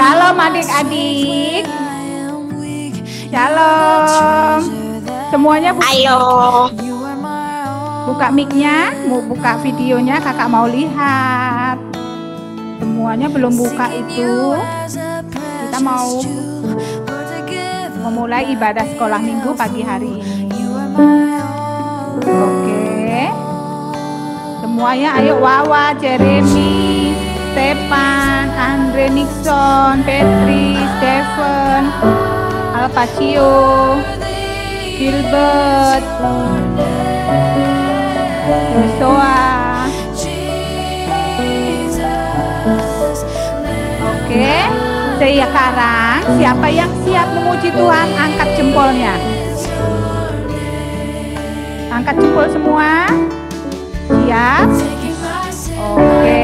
Shalom adik-adik. Shalom. Semuanya Ayo. Buka mic-nya, buka videonya, kakak mau lihat. Semuanya belum buka itu. Kita mau memulai ibadah sekolah minggu pagi hari ini. Oke. Semuanya ayo, Wawa, Jeremy, Stefan, Andre Nixon, Petri, Stephen, Alpacio, Gilbert, Joshua. Oke, sekarang siapa yang siap memuji Tuhan angkat jempolnya. Angkat jempol semua. Siap? Oke.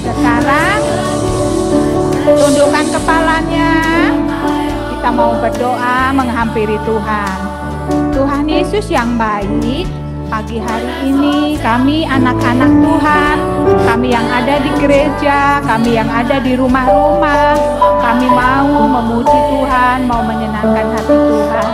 Sekarang tundukkan kepalanya. Kita mau berdoa menghampiri Tuhan. Tuhan Yesus yang baik, pagi hari ini kami anak-anak Tuhan, kami yang ada di gereja, kami yang ada di rumah-rumah, kami mau memuji Tuhan, mau menyenangkan hati Tuhan.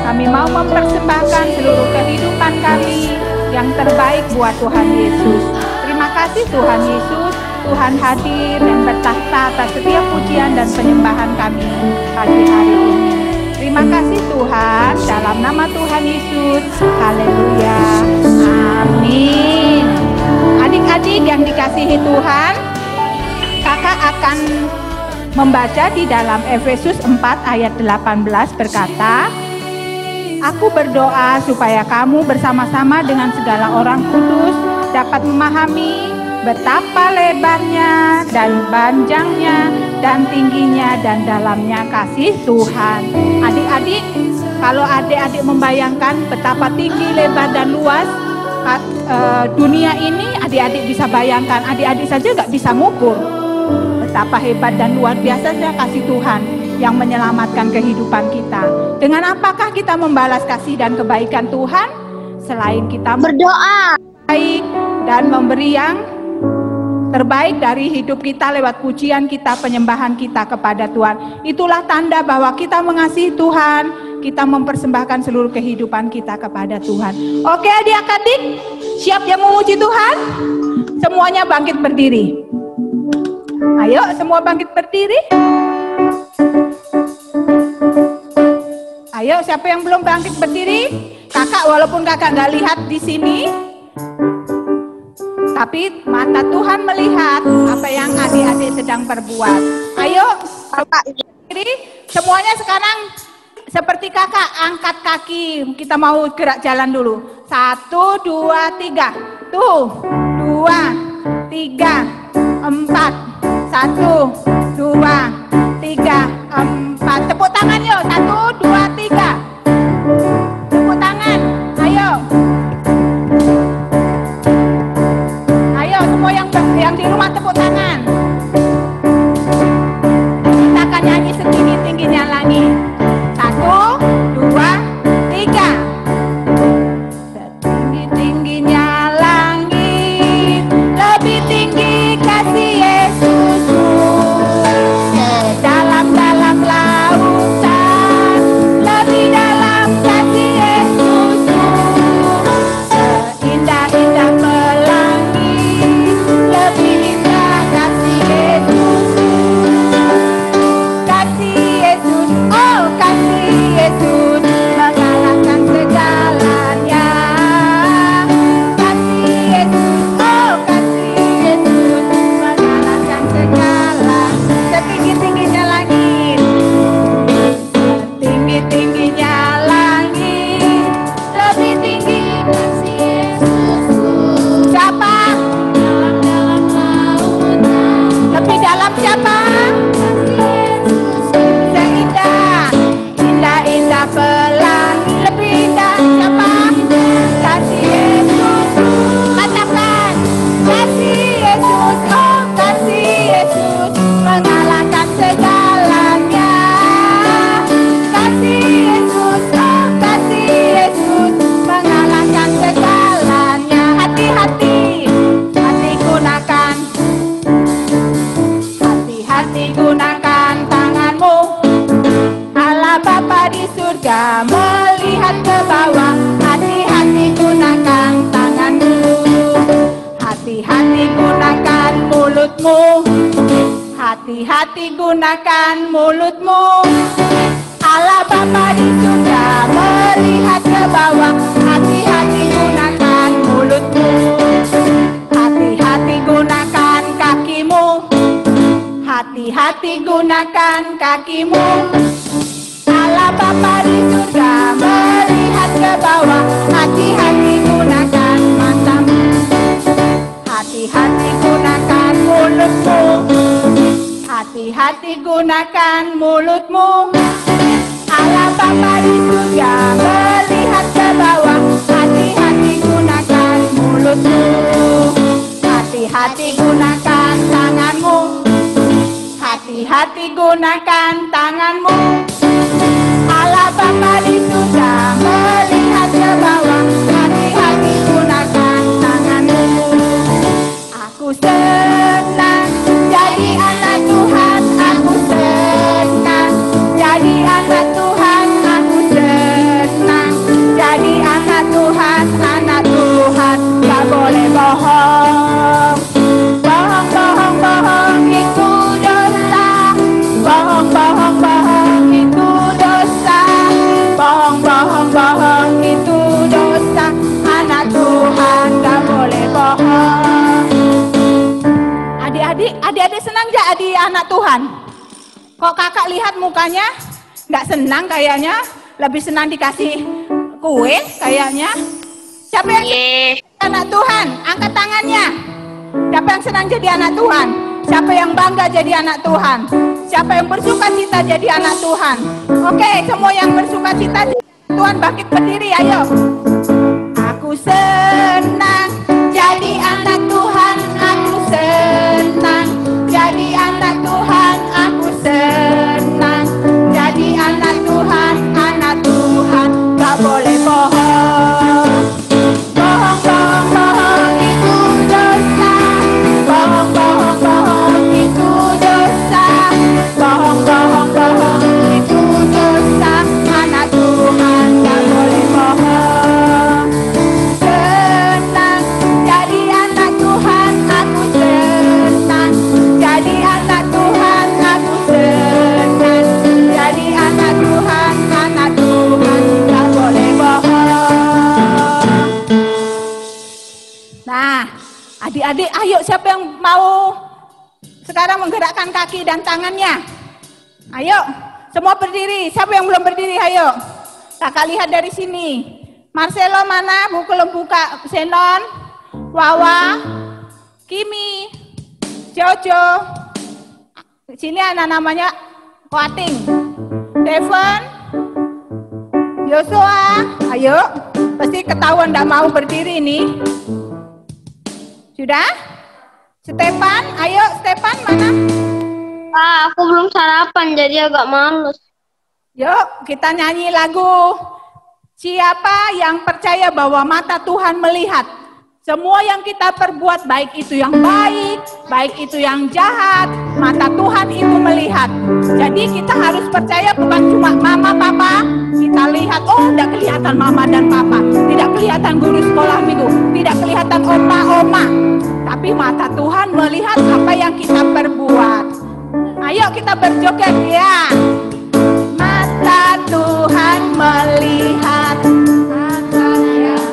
Kami mau mempersembahkan seluruh kehidupan kami yang terbaik buat Tuhan Yesus. Terima kasih Tuhan Yesus, Tuhan hadir dan bertahta atas setiap pujian dan penyembahan kami pagi hari ini. Terima kasih Tuhan, dalam nama Tuhan Yesus. Haleluya. Amin. Adik-adik yang dikasihi Tuhan, kakak akan membaca di dalam Efesus 4 ayat 18 berkata, Aku berdoa supaya kamu bersama-sama dengan segala orang kudus dapat memahami betapa lebarnya dan panjangnya dan tingginya dan dalamnya kasih Tuhan. Adik-adik, kalau adik-adik membayangkan betapa tinggi, lebar dan luas dunia ini, adik-adik bisa bayangkan, adik-adik saja gak bisa ngukur betapa hebat dan luar biasanya kasih Tuhan yang menyelamatkan kehidupan kita. Dengan apakah kita membalas kasih dan kebaikan Tuhan? Selain kita berdoa baik dan memberi yang terbaik dari hidup kita lewat pujian kita, penyembahan kita kepada Tuhan. Itulah tanda bahwa kita mengasihi Tuhan, kita mempersembahkan seluruh kehidupan kita kepada Tuhan. Oke adik-adik, siap yang memuji Tuhan? Semuanya bangkit berdiri. Ayo semua bangkit berdiri. Ayo, siapa yang belum bangkit berdiri? Kakak, walaupun kakak nggak lihat di sini, tapi mata Tuhan melihat apa yang adik-adik sedang perbuat. Ayo, berdiri. Semuanya sekarang seperti kakak, angkat kaki. Kita mau gerak jalan dulu. 1, 2, 3. Tuh, 2, 3, 4. 1, 2, 3, 4. Tepuk tangan yuk. 1, 2, 3. Tepuk tangan. Ayo. Ayo semua yang di rumah tepuk tangan. Kita akan nyanyi setinggi-tingginya lagi. 1, 2, 3. Setinggi-tingginya langit, lebih tinggi kasih Yesus. Dalam-dalam lautan, lebih dalam kasih Yesus. Indah-indah pelangi, lebih indah kasih Hati-hati gunakan mulutmu. Hati-hati gunakan mulutmu. Allah Bapa di surga melihat ke bawah. Hati-hati gunakan mulutmu. Hati-hati gunakan kakimu. Hati-hati gunakan kakimu. Allah Bapa di surga melihat ke bawah. Hati-hati gunakan matamu. Hati-hati gunakan mulutmu. Hati-hati gunakan mulutmu. Allah Bapa di surga melihat ke bawah. Hati-hati gunakan mulutmu. Hati-hati gunakan tanganmu. Hati-hati gunakan tanganmu. Allah Bapa di surga melihat ke bawah. Hati-hati gunakan tanganmu. Aku senang jadi anak Tuhan. Aku senang jadi anak Tuhan. Aku senang jadi anak Tuhan. Anak Tuhan gak boleh bohong. Bohong, bohong, bohong itu dosa. Bohong, bohong, bohong itu dosa. Bohong, bohong, bohong itu dosa. Anak Tuhan gak boleh bohong. Adik-adik senang gak adik anak Tuhan? Kok kakak lihat mukanya nggak senang kayaknya? Lebih senang dikasih kue kayaknya. Siapa yang anak Tuhan? Angkat tangannya. Siapa yang senang jadi anak Tuhan? Siapa yang bangga jadi anak Tuhan? Siapa yang bersuka cita jadi anak Tuhan? Oke, semua yang bersuka cita Tuhan bangkit berdiri, ayo. Aku senang jadi anak Tuhan. Aku senang jadi anak Tuhan. Aku senang jadi anak Tuhan. Anak Tuhan gak boleh bohong. Bohong, bohong, bohong itu dosa. Bohong, bohong, bohong itu dosa. Bohong, bohong, bohong itu dosa. Anak Tuhan gak boleh bohong. Senang jadi anak Tuhan. Aku senang jadi anak Tuhan. Aku senang jadi anak Tuhan. Anak Tuhan gak boleh bohong. Nah, adik-adik, ayo siapa yang mau sekarang menggerakkan kaki dan tangannya? Ayo, semua berdiri. Siapa yang belum berdiri, ayo. Kakak lihat dari sini. Marcelo mana? Belum buka. Zenon, Wawa, Kimi, Jojo. Sini ada namanya Koating. Devon, Joshua, ayo. Pasti ketahuan tidak mau berdiri nih. Sudah? Stefan, ayo Stefan mana? Aku belum sarapan jadi agak males. Yuk kita nyanyi lagu. Siapa yang percaya bahwa mata Tuhan melihat? Semua yang kita perbuat, baik itu yang baik, baik itu yang jahat, mata Tuhan itu melihat. Jadi kita harus percaya bukan cuma mama papa, kita lihat, oh tidak kelihatan mama dan papa, tidak kelihatan guru sekolah minggu, tidak kelihatan oma, tapi mata Tuhan melihat apa yang kita perbuat. Ayo kita berjoget ya. Mata Tuhan melihat akan yang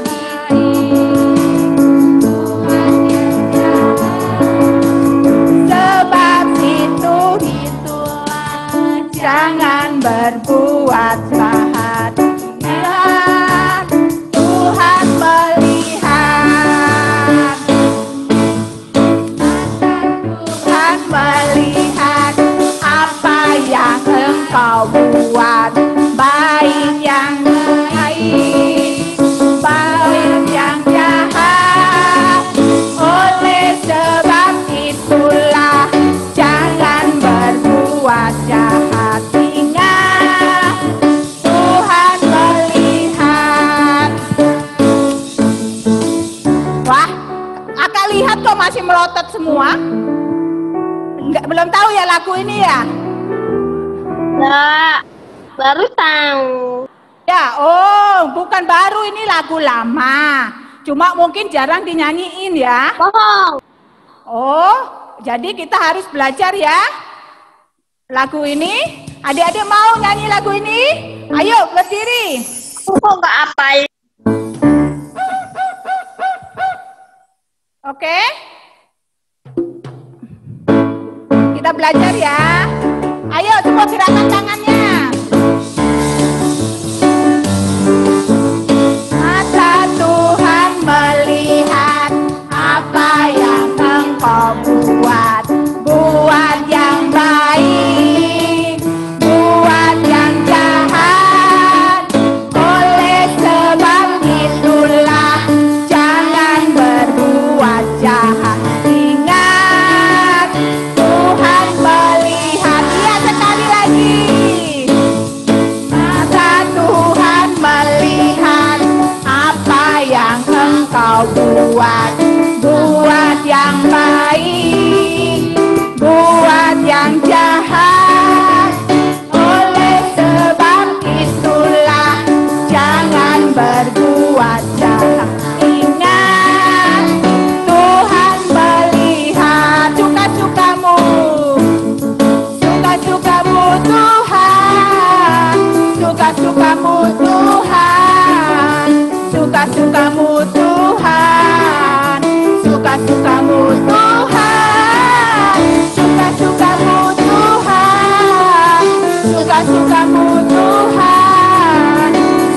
jangan berbuat jahat. Lihat, Tuhan melihat. Tuhan melihat apa yang engkau buat, baik yang baik, baik yang jahat. Oleh sebab itulah jangan berbuat jahat. Lihat kok masih melotot semua. Enggak, belum tahu ya lagu ini ya? Enggak, baru tahu. Ya, oh bukan baru, ini lagu lama. cuma mungkin jarang dinyanyiin ya. Bohong. Oh, jadi kita harus belajar ya lagu ini. Adik-adik mau nyanyi lagu ini? Ayo berdiri. Aku kok gak hafal. Oke? Kita belajar ya. Ayo semua gerakan tangannya. Mata Tuhan melihat apa yang engkau buat. Buat yang baik, buat yang jahat. Oleh sebab itulah jangan berbuat jahat. Ingat, Tuhan melihat. Iya, sekali lagi. Mata Tuhan melihat apa yang engkau buat. Buat yang baik, buat yang jahat. Oleh sebab itulah jangan berbuat jahat. Ingat, Tuhan melihat suka-sukamu. Suka-sukamu Tuhan. Suka-sukamu Tuhan. Suka-sukamu Tuhan. Suka-sukamu Tuhan. Suka-sukamu Tuhan. Suka-sukamu Tuhan.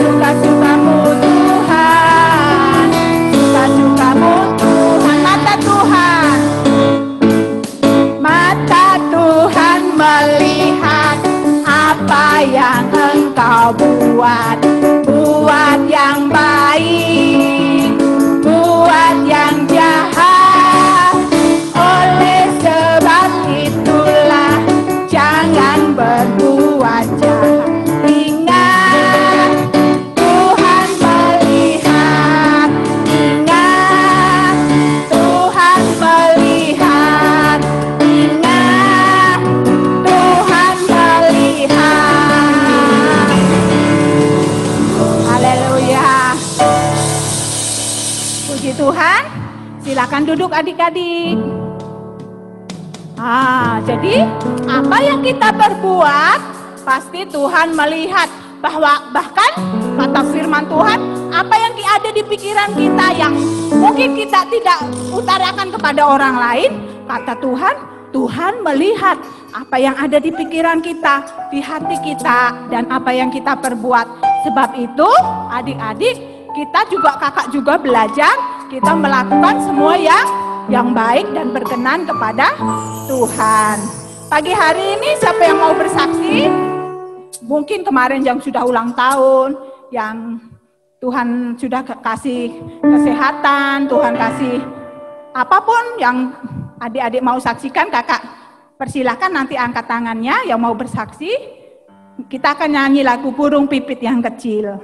Suka-sukamu Tuhan. Suka-sukamu Tuhan. Mata Tuhan. Mata Tuhan melihat apa yang engkau buat. Buat yang baik, buat yang jahat. Oleh sebab itulah jangan berbuat jahat. Ingat, Tuhan melihat. Ingat, Tuhan melihat. Ingat, Tuhan melihat. Haleluya. Puji Tuhan. Silakan duduk adik-adik. Jadi apa yang kita perbuat pasti Tuhan melihat. Bahkan kata firman Tuhan, apa yang ada di pikiran kita yang mungkin kita tidak utarakan kepada orang lain, kata Tuhan, Tuhan melihat apa yang ada di pikiran kita, di hati kita, dan apa yang kita perbuat. Sebab itu adik-adik, kita juga, kakak juga belajar, kita melakukan semua yang baik dan berkenan kepada Tuhan. Pagi hari ini siapa yang mau bersaksi? Mungkin kemarin yang sudah ulang tahun, yang Tuhan sudah kasih kesehatan, Tuhan kasih apapun yang adik-adik mau saksikan, kakak persilahkan nanti angkat tangannya yang mau bersaksi. Kita akan nyanyi lagu Burung Pipit yang Kecil.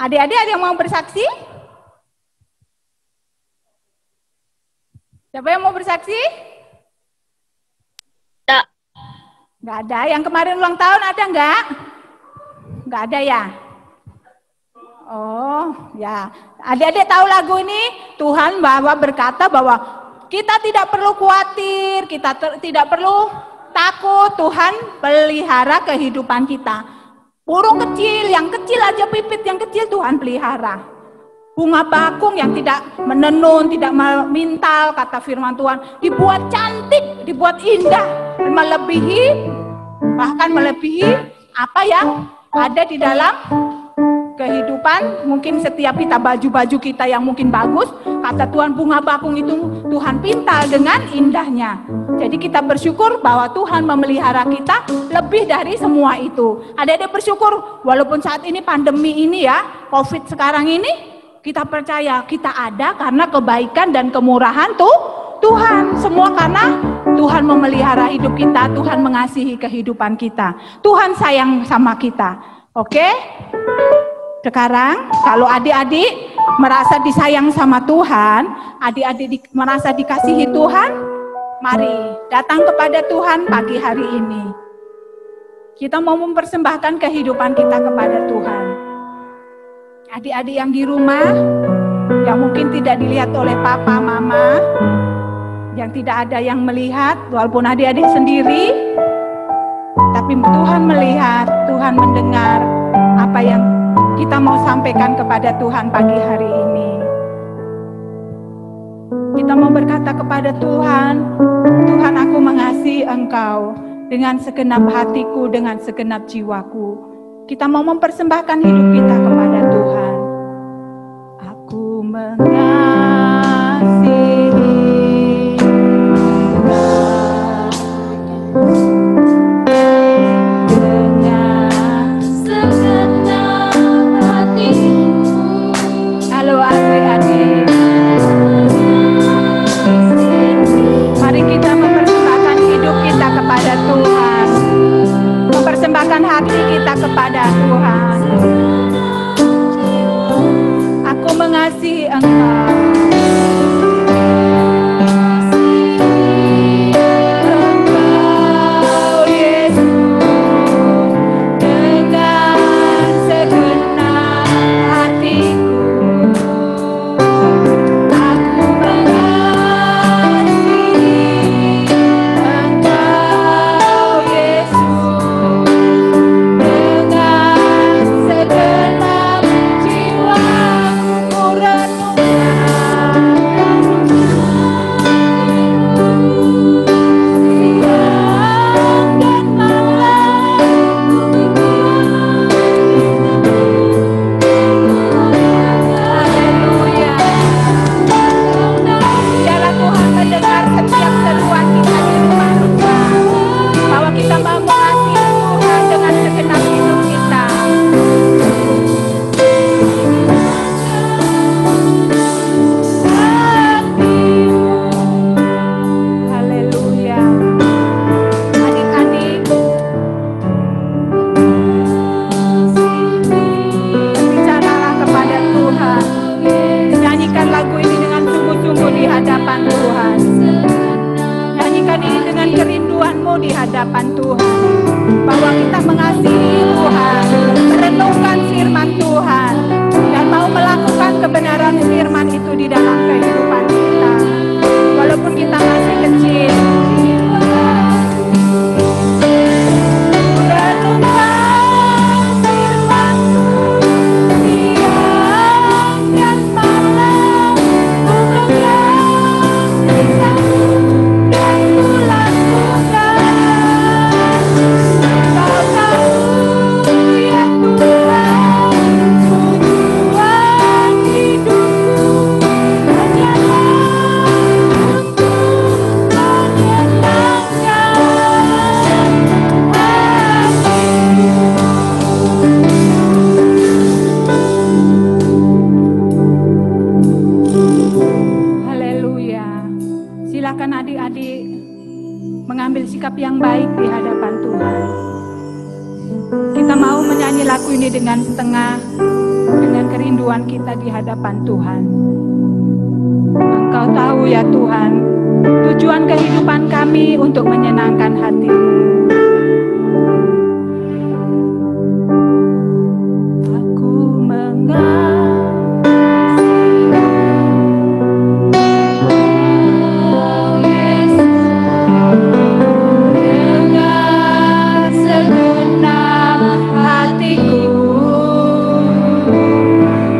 Adik-adik ada yang mau bersaksi? Siapa yang mau bersaksi? Tidak. Nggak ada. Yang kemarin ulang tahun ada nggak? Nggak ada ya? Oh ya. Adik-adik tahu lagu ini? Tuhan berkata bahwa kita tidak perlu khawatir, kita tidak perlu takut. Tuhan pelihara kehidupan kita. Burung kecil, yang kecil aja, pipit yang kecil Tuhan pelihara. Bunga bakung yang tidak menenun, tidak memintal, kata firman Tuhan, dibuat cantik, dibuat indah, dan bahkan melebihi apa yang ada di dalam kehidupan. Mungkin setiap kita baju-baju kita yang mungkin bagus, kata Tuhan bunga bakung itu Tuhan pintal dengan indahnya. Jadi kita bersyukur bahwa Tuhan memelihara kita lebih dari semua itu. Adik-adik bersyukur walaupun saat ini pandemi ini ya, COVID sekarang ini, kita percaya kita ada karena kebaikan dan kemurahan Tuhan. Semua karena Tuhan memelihara hidup kita, Tuhan mengasihi kehidupan kita. Tuhan sayang sama kita. Oke? Sekarang kalau adik-adik merasa disayang sama Tuhan, adik-adik merasa dikasihi Tuhan, mari datang kepada Tuhan pagi hari ini. Kita mau mempersembahkan kehidupan kita kepada Tuhan. Adik-adik yang di rumah, yang mungkin tidak dilihat oleh papa, mama, yang tidak ada yang melihat, walaupun adik-adik sendiri, tapi Tuhan melihat, Tuhan mendengar apa yang kita mau sampaikan kepada Tuhan pagi hari ini. Kita mau berkata kepada Tuhan, Tuhan aku mengasihi Engkau dengan segenap hatiku, dengan segenap jiwaku. Kita mau mempersembahkan hidup kita kepada Tuhan. Aku mengasihi dengan segenap hatiku. Halo adik-adik. Mari kita mempersembahkan hidup kita kepada Tuhan. Mempersembahkan hati kita kepada Tuhan. Aku mengasihi Engkau. Engkau Yesus dengan segenap hatiku. Aku mengasihi Engkau Yesus dengan segenap jiwaku renungkan siang dan malam. Haleluya. Biarlah Tuhan mendengar setiap seruan kita di rumah Tuhan, bahwa kita mau mengasihi Tuhan dengan segenap hidup kita. Haleluya. Adik-adik, bicaralah kepada Tuhan. Nyanyikan lagu ini dengan sungguh-sungguh di hadapan Tuhan. Nyanyikan ini dengan kerinduanmu di hadapan Tuhan, bahwa kita mengasihi Tuhan, merenungkan firman Tuhan, dan mau melakukan kebenaran firman itu di dalam kehidupan kita. Walaupun kita masih kecil, renungkan firman-Mu siang dan malam. Bukankah kisah-Mu dan bulan-bulan. Kau tahu ya Tuhan, tujuan hidupku hanyalah untuk menyenangkan hatimu. Haleluya. Silakan adik-adik mengambil sikap yang baik di hadapan Tuhan. Kita mau menyanyi lagu ini dengan setengah, dengan kerinduan kita di hadapan Tuhan. Engkau tahu ya Tuhan, tujuan kehidupan kami untuk menyenangkan hati-Mu. Aku dengan segenap hatiku.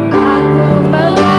Aku mengasihi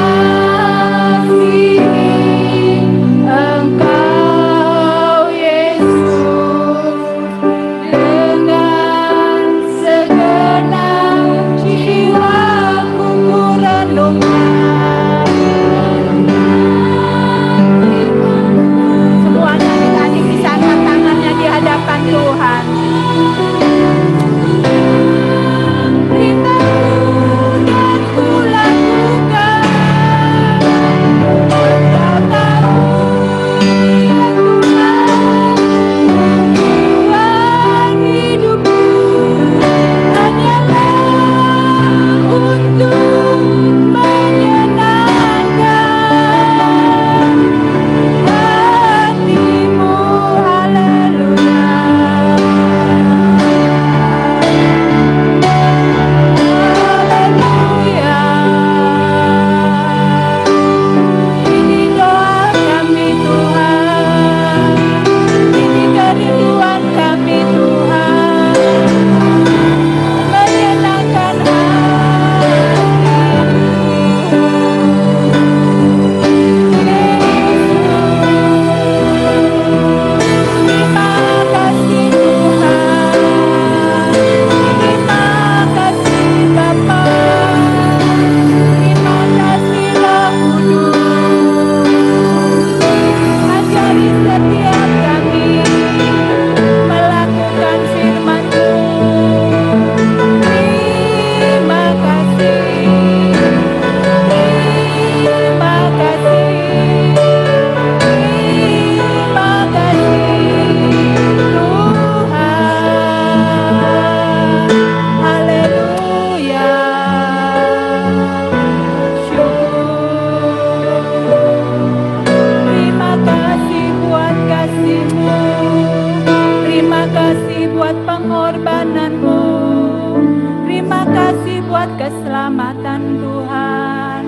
buat keselamatan Tuhan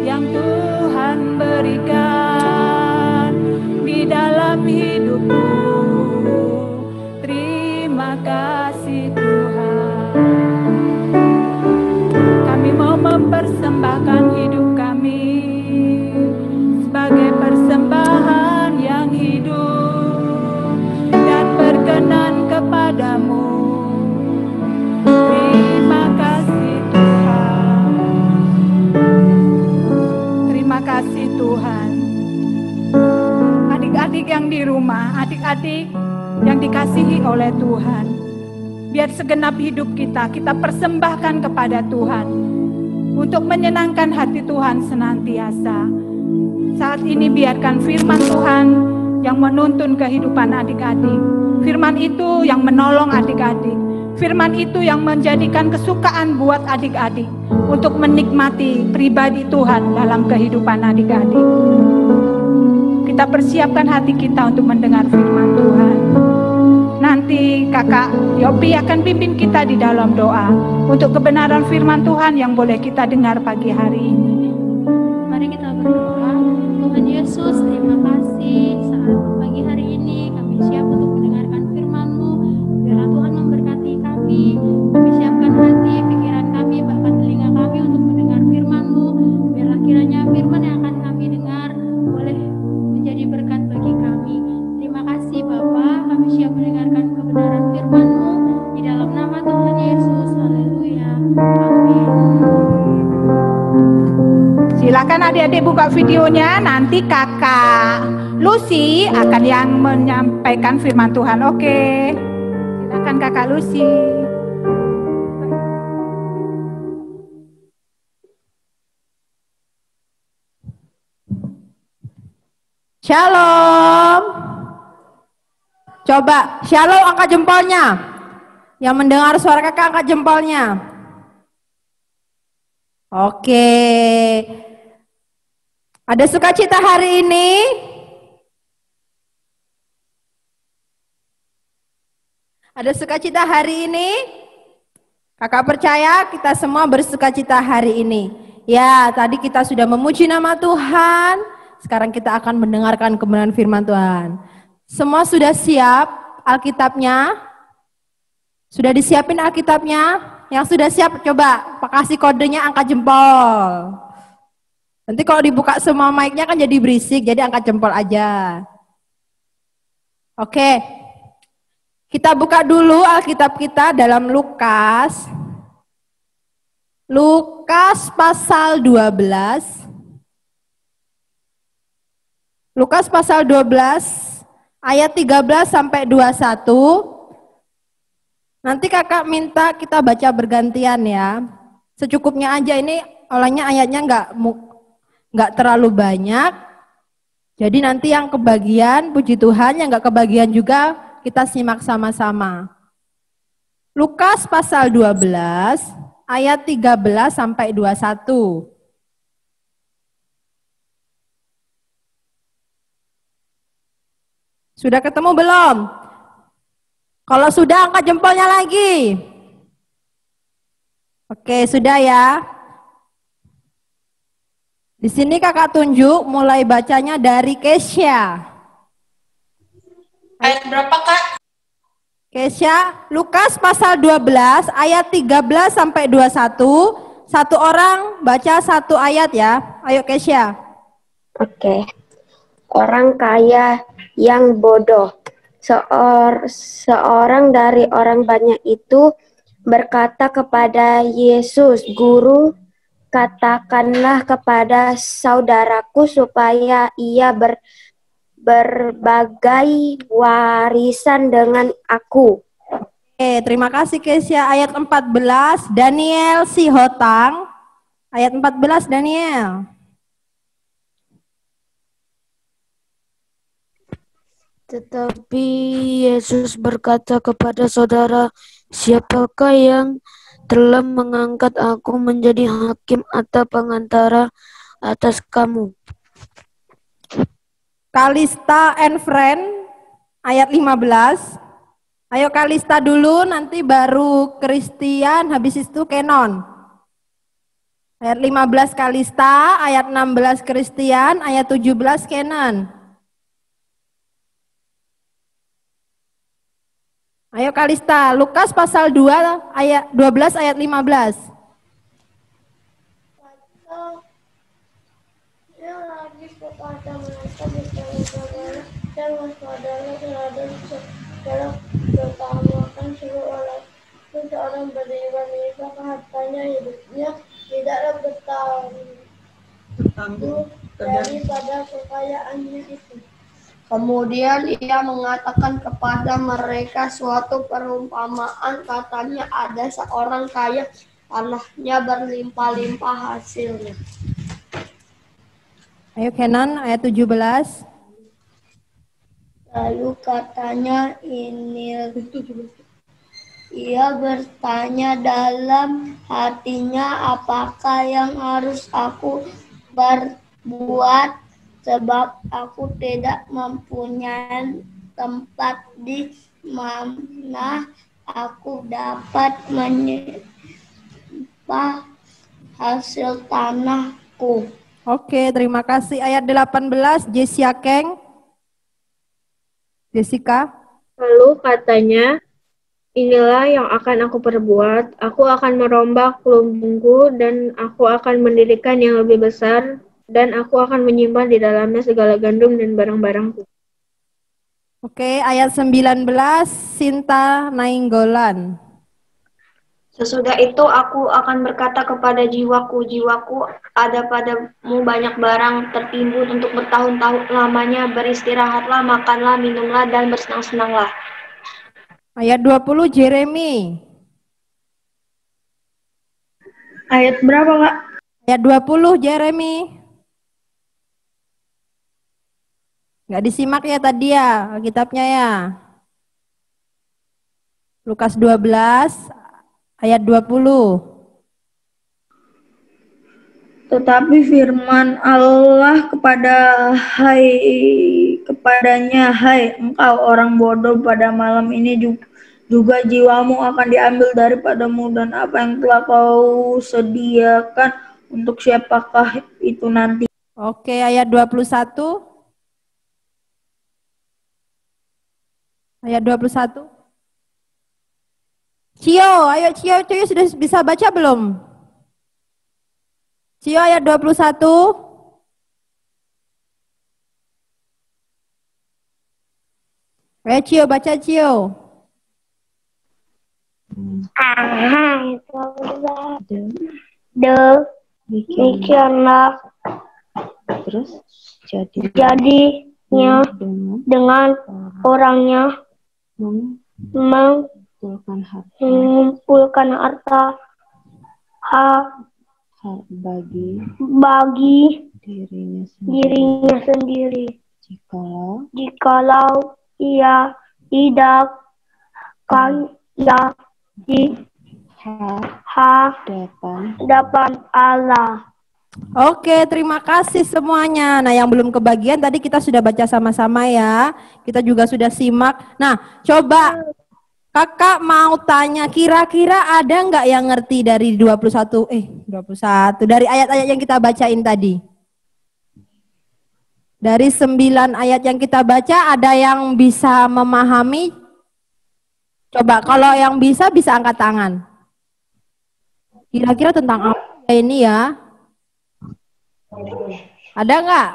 yang Tuhan berikan di dalam hidupku. Terima kasih Tuhan. Kami mau mempersembahkan hidup kami sebagai persembahan yang hidup dan berkenan kepadamu. Terima kasih Tuhan. Terima kasih Tuhan. Adik-adik yang di rumah, adik-adik yang dikasihi oleh Tuhan, biar segenap hidup kita persembahkan kepada Tuhan untuk menyenangkan hati Tuhan senantiasa. Saat ini biarkan firman Tuhan yang menuntun kehidupan adik-adik. Firman itu yang menolong adik-adik. Firman itu yang menjadikan kesukaan buat adik-adik untuk menikmati pribadi Tuhan dalam kehidupan adik-adik. Kita persiapkan hati kita untuk mendengar firman Tuhan. Nanti kakak Yopi akan pimpin kita di dalam doa untuk kebenaran firman Tuhan yang boleh kita dengar pagi hari ini. Mari kita berdoa. Tuhan Yesus, terima kasih saat pagi hari ini kami siap untuk mendengarkan firman-Mu. Biarlah Tuhan memberkati kami. Kami siapkan hati, pikiran kami, bahkan telinga kami untuk mendengar firman-Mu. Biarlah kiranya firman yang akan kami dengar boleh menjadi berkat bagi kami. Terima kasih Bapa, kami siap mendengarkan kebenaran firman-Mu di dalam nama Tuhan Yesus. Haleluya. Amin. Silakan adik-adik buka videonya, nanti kakak Lucy akan yang menyampaikan firman Tuhan. Oke, silakan kakak Lucy. Shalom. Coba, shalom angkat jempolnya. Yang mendengar suara kakak angkat jempolnya. Oke. Ada sukacita hari ini? Ada sukacita hari ini? Kakak percaya kita semua bersukacita hari ini. Ya, tadi kita sudah memuji nama Tuhan. Sekarang kita akan mendengarkan kebenaran firman Tuhan. Semua sudah siap Alkitabnya? Sudah disiapin Alkitabnya? Yang sudah siap coba kasih kodenya angkat jempol. Nanti kalau dibuka semua mic-nya kan jadi berisik, jadi angkat jempol aja. Oke. Kita buka dulu Alkitab kita dalam Lukas. Lukas pasal 12. Lukas pasal 12 ayat 13 sampai 21. Nanti kakak minta kita baca bergantian ya. Secukupnya aja, ini olehnya ayatnya nggak terlalu banyak. Jadi nanti yang kebagian, puji Tuhan, yang nggak kebagian juga kita simak sama-sama. Lukas pasal 12 ayat 13 sampai 21. Sudah ketemu belum? Kalau sudah angkat jempolnya lagi. Oke, sudah ya. Di sini kakak tunjuk mulai bacanya dari Kesya. Ayat berapa kak? Kesya, Lukas pasal 12 ayat 13 sampai 21. Satu orang baca satu ayat ya. Ayo Kesya. Oke. Orang kaya yang bodoh. Seorang dari orang banyak itu berkata kepada Yesus, "Guru, katakanlah kepada saudaraku supaya ia berbagai warisan dengan aku." Oke, terima kasih Kesya. Ayat 14, Daniel Sihotang. Ayat 14, Daniel. Tetapi Yesus berkata kepada saudara, "Siapakah yang telah mengangkat aku menjadi hakim atau pengantara atas kamu?" Kalista and Friend, ayat 15. Ayo Kalista dulu, nanti baru Christian, habis itu Kenon. Ayat 15 Kalista, ayat 16 Christian, ayat 17 Kenan. Ayo Kalista, Lukas pasal 2 ayat 12 ayat 15. Dia lagi kepada mereka bersaudara dan waspadanya terhadap segala keutamaan seorang seseorang berdibandingkan hartanya hidupnya tidaklah bertanggung daripada kekayaannya itu. Kemudian ia mengatakan kepada mereka suatu perumpamaan, katanya ada seorang kaya, tanahnya berlimpah-limpah hasilnya. Ayo Kenan, ayat 17. Lalu katanya ia bertanya dalam hatinya, apakah yang harus aku berbuat, sebab aku tidak mempunyai tempat di mana aku dapat menyimpan hasil tanahku. Oke, terima kasih. Ayat 18 Jessica. Lalu katanya, inilah yang akan aku perbuat, aku akan merombak lumbungku dan aku akan mendirikan yang lebih besar dan aku akan menyimpan di dalamnya segala gandum dan barang-barangku. Oke, ayat 19 Sinta Nainggolan. Sesudah itu aku akan berkata kepada jiwaku, jiwaku, ada padamu banyak barang tertimbun untuk bertahun-tahun lamanya, beristirahatlah, makanlah, minumlah, dan bersenang-senanglah. Ayat 20 Jeremy. Ayat berapa, Kak? Ayat 20 Jeremy. Nggak disimak ya tadi ya, kitabnya ya. Lukas 12 ayat 20. Tetapi firman Allah kepadanya, hai engkau orang bodoh, pada malam ini juga jiwamu akan diambil daripadamu, dan apa yang telah kau sediakan untuk siapakah itu nanti? Oke, ayat 21. Ayat 21. Cio, ayo Cio sudah bisa baca belum? Cio ayat 21. Ayo Cio, baca Cio. Demikianlah Terus jadinya dengan orangnya mengumpulkan harta bagi dirinya sendiri. Jikalau ia tidak kaya di hadapan Allah. Oke, terima kasih semuanya. Nah, yang belum kebagian tadi kita sudah baca sama-sama ya. Kita juga sudah simak. Nah, coba Kakak mau tanya, kira-kira ada nggak yang ngerti dari 21 dari ayat-ayat yang kita bacain tadi? Dari 9 ayat yang kita baca, ada yang bisa memahami? Coba, kalau yang bisa angkat tangan. Kira-kira tentang apa ini ya? Ada nggak?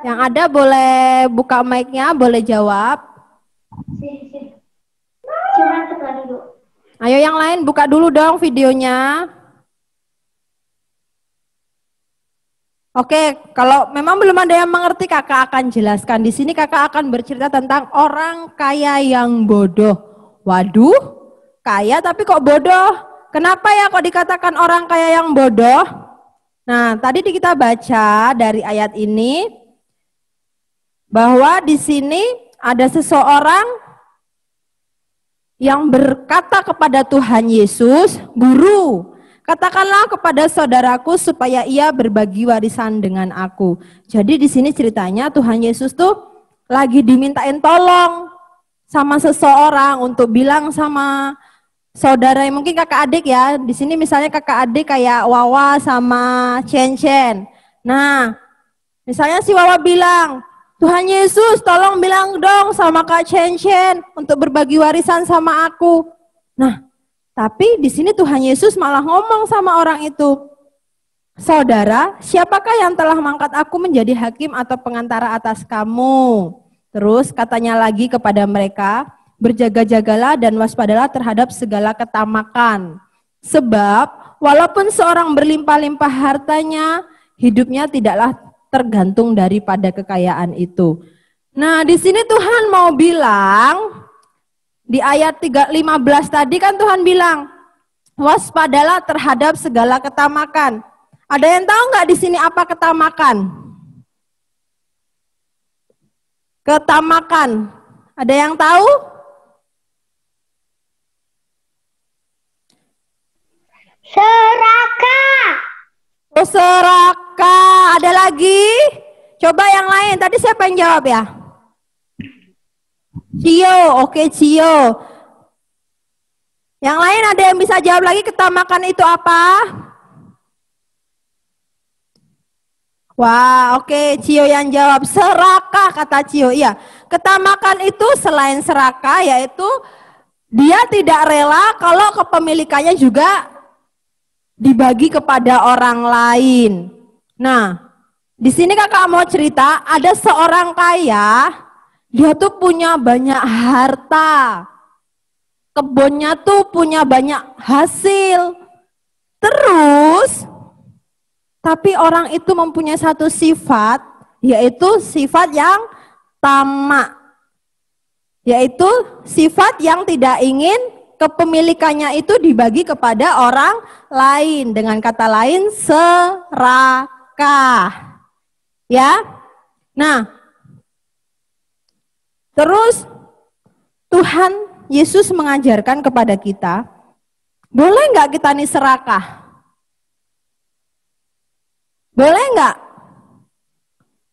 Yang ada boleh buka mic-nya, boleh jawab. Ayo yang lain buka dulu dong videonya. Oke, kalau memang belum ada yang mengerti, kakak akan jelaskan. Di sini kakak akan bercerita tentang orang kaya yang bodoh. Waduh, kaya tapi kok bodoh? Kenapa ya kok dikatakan orang kaya yang bodoh? Nah, tadi kita baca dari ayat ini bahwa di sini ada seseorang yang berkata kepada Tuhan Yesus, "Guru, katakanlah kepada saudaraku supaya ia berbagi warisan dengan aku." Jadi di sini ceritanya Tuhan Yesus tuh lagi dimintain tolong sama seseorang untuk bilang sama saudara, mungkin kakak adik ya. Di sini misalnya kakak adik kayak Wawa sama Chen. Nah, misalnya si Wawa bilang, Tuhan Yesus tolong bilang dong sama Kak Chen untuk berbagi warisan sama aku. Nah, tapi di sini Tuhan Yesus malah ngomong sama orang itu, saudara, siapakah yang telah mengangkat aku menjadi hakim atau pengantara atas kamu? Terus katanya lagi kepada mereka, berjaga-jagalah dan waspadalah terhadap segala ketamakan. Sebab walaupun seorang berlimpah-limpah hartanya, hidupnya tidaklah tergantung daripada kekayaan itu. Nah, di sini Tuhan mau bilang, di ayat 15 tadi kan Tuhan bilang, waspadalah terhadap segala ketamakan. Ada yang tahu nggak di sini apa ketamakan? Ketamakan. Ada yang tahu? Serakah. Oh, serakah. Ada lagi? Coba yang lain. Tadi siapa yang jawab ya? Cio. Oke, Cio. Yang lain ada yang bisa jawab lagi ketamakan itu apa? Wah, oke, Cio yang jawab serakah, kata Cio. Iya, ketamakan itu selain serakah yaitu dia tidak rela kalau kepemilikannya juga dibagi kepada orang lain. Nah, di sini kakak mau cerita, ada seorang kaya, dia tuh punya banyak harta. Kebunnya tuh punya banyak hasil. Terus tapi orang itu mempunyai satu sifat, yaitu sifat yang tamak. Yaitu sifat yang tidak ingin kepemilikannya itu dibagi kepada orang lain. Dengan kata lain, serakah. Ya. Nah, terus Tuhan Yesus mengajarkan kepada kita, boleh nggak kita nih serakah? Boleh nggak?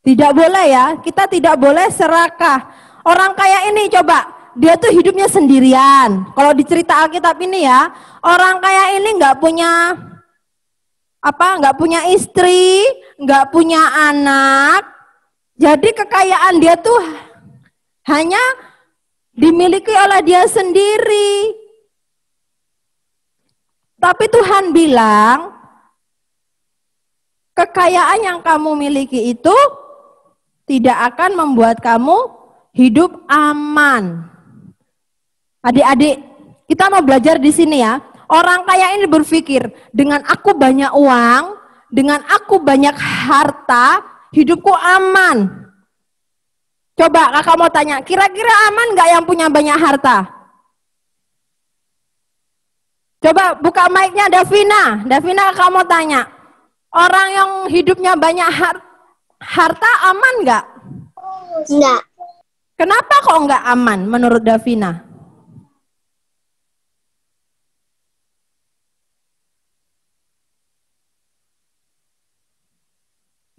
Tidak boleh ya, kita tidak boleh serakah. Orang kaya ini coba, dia tuh hidupnya sendirian. Kalau di cerita Alkitab ini ya, orang kaya ini nggak punya nggak punya istri, nggak punya anak. Jadi kekayaan dia tuh hanya dimiliki oleh dia sendiri. Tapi Tuhan bilang, kekayaan yang kamu miliki itu tidak akan membuat kamu hidup aman. Adik-adik, kita mau belajar di sini ya. Orang kaya ini berpikir, dengan aku banyak uang, dengan aku banyak harta, hidupku aman. Coba kakak mau tanya, kira-kira aman nggak yang punya banyak harta? Coba buka mic-nya Davina. Davina kakak mau tanya, orang yang hidupnya banyak harta aman nggak? Enggak. Kenapa kok nggak aman menurut Davina?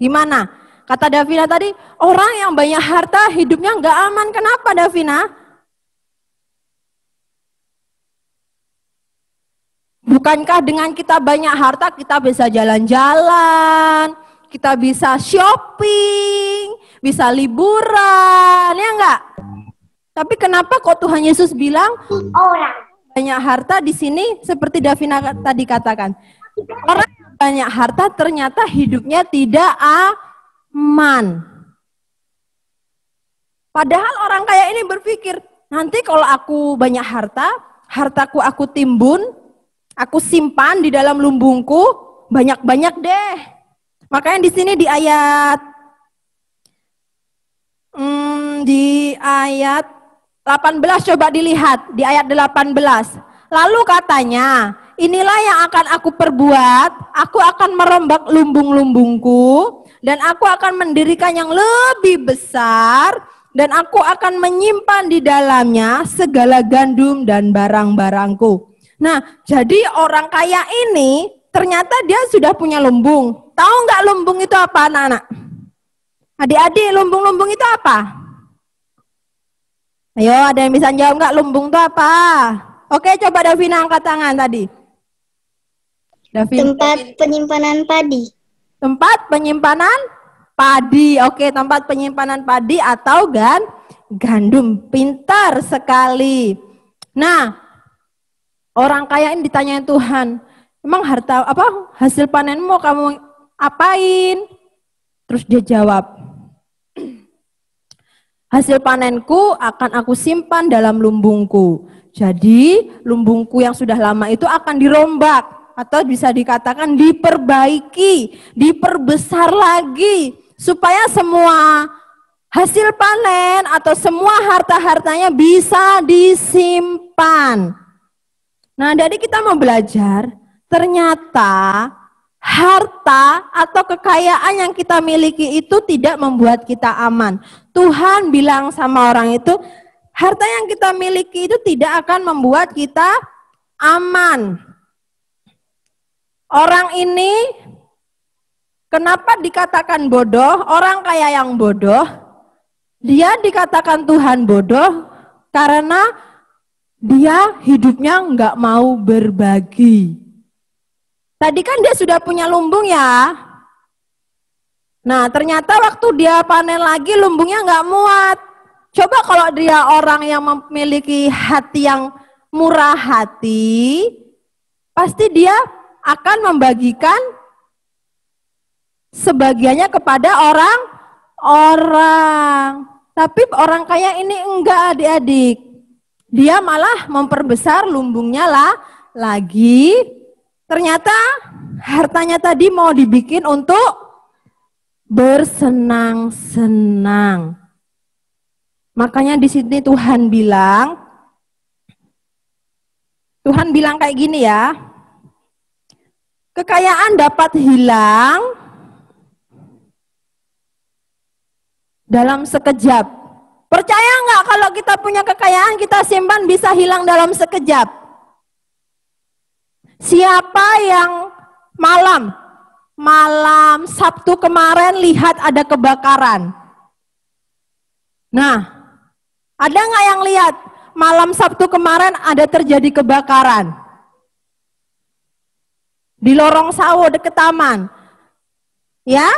Gimana? Kata Davina tadi, orang yang banyak harta hidupnya nggak aman. Kenapa Davina? Bukankah dengan kita banyak harta kita bisa jalan-jalan, kita bisa shopping, bisa liburan, ya enggak? Tapi kenapa kok Tuhan Yesus bilang Orang. banyak harta di sini seperti Davina tadi katakan. Orang yang banyak harta ternyata hidupnya tidak aman. Padahal orang kaya ini berpikir, nanti kalau aku banyak harta, hartaku aku timbun, aku simpan di dalam lumbungku, banyak-banyak deh. Makanya di sini di ayat 18 coba dilihat, di ayat 18. Lalu katanya, inilah yang akan aku perbuat, aku akan merombak lumbung-lumbungku, dan aku akan mendirikan yang lebih besar, dan aku akan menyimpan di dalamnya segala gandum dan barang-barangku. Nah, jadi orang kaya ini ternyata dia sudah punya lumbung. Tahu nggak lumbung itu apa, anak-anak? Adik-adik, lumbung-lumbung itu apa? Ayo, ada yang bisa jawab nggak lumbung itu apa? Oke, coba Davina angkat tangan tadi. Davina. Tempat penyimpanan padi. Tempat penyimpanan padi. Oke, tempat penyimpanan padi atau gandum. Pintar sekali. Nah, orang kaya ini ditanyain Tuhan, emang harta apa hasil panenmu kamu apain? Terus dia jawab, hasil panenku akan aku simpan dalam lumbungku. Jadi lumbungku yang sudah lama itu akan dirombak atau bisa dikatakan diperbaiki, diperbesar lagi supaya semua hasil panen atau semua harta-hartanya bisa disimpan. Nah, dari kita mau belajar, ternyata harta atau kekayaan yang kita miliki itu tidak membuat kita aman. Tuhan bilang sama orang itu, harta yang kita miliki itu tidak akan membuat kita aman. Orang ini, kenapa dikatakan bodoh? Orang kaya yang bodoh, dia dikatakan Tuhan bodoh karena dia hidupnya nggak mau berbagi. Tadi kan dia sudah punya lumbung ya. Nah, ternyata waktu dia panen lagi lumbungnya nggak muat. Coba kalau dia orang yang memiliki hati yang murah hati, pasti dia akan membagikan sebagiannya kepada orang-orang. Tapi orang kaya ini enggak, adik-adik. Dia malah memperbesar lumbungnya lagi. Ternyata hartanya tadi mau dibikin untuk bersenang-senang. Makanya di sini Tuhan bilang kayak gini ya. Kekayaan dapat hilang dalam sekejap. Percaya nggak kalau kita punya kekayaan kita simpan bisa hilang dalam sekejap? Siapa yang malam Sabtu kemarin lihat ada kebakaran? Nah, ada nggak yang lihat malam Sabtu kemarin ada terjadi kebakaran? Di lorong sawah dekat taman. Ya,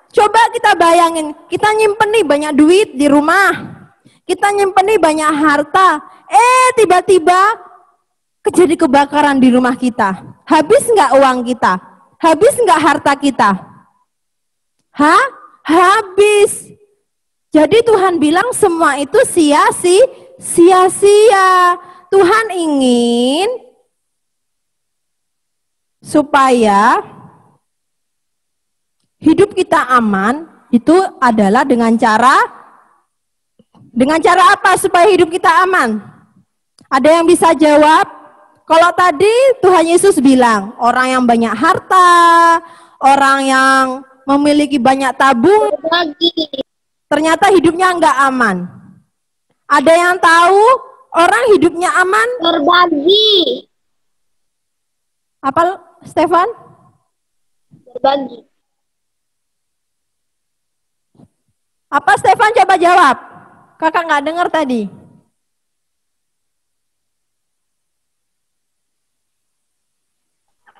coba kita bayangin, kita nyimpen nih banyak duit di rumah. Kita nyimpen nih banyak harta, tiba-tiba terjadi kebakaran di rumah kita. Habis nggak uang kita? Habis nggak harta kita? Habis. Jadi Tuhan bilang semua itu sia-sia. Tuhan ingin supaya hidup kita aman, itu adalah dengan cara apa supaya hidup kita aman? Ada yang bisa jawab? Kalau tadi Tuhan Yesus bilang, orang yang banyak harta, orang yang memiliki banyak tabung, ternyata hidupnya enggak aman. Ada yang tahu orang hidupnya aman? Berbagi. Apa, Stefan? Berbagi. Apa Stefan, coba jawab. Kakak nggak dengar tadi.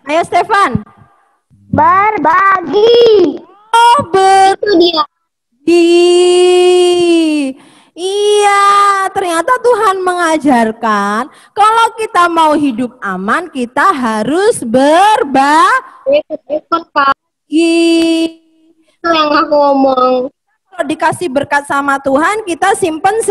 Ayo Stefan. Berbagi. Oh, Itu dia. Iya, ternyata Tuhan mengajarkan kalau kita mau hidup aman, kita harus berbagi. Ikut Kak. Itu yang aku ngomong. Kalau dikasih berkat sama Tuhan, kita simpen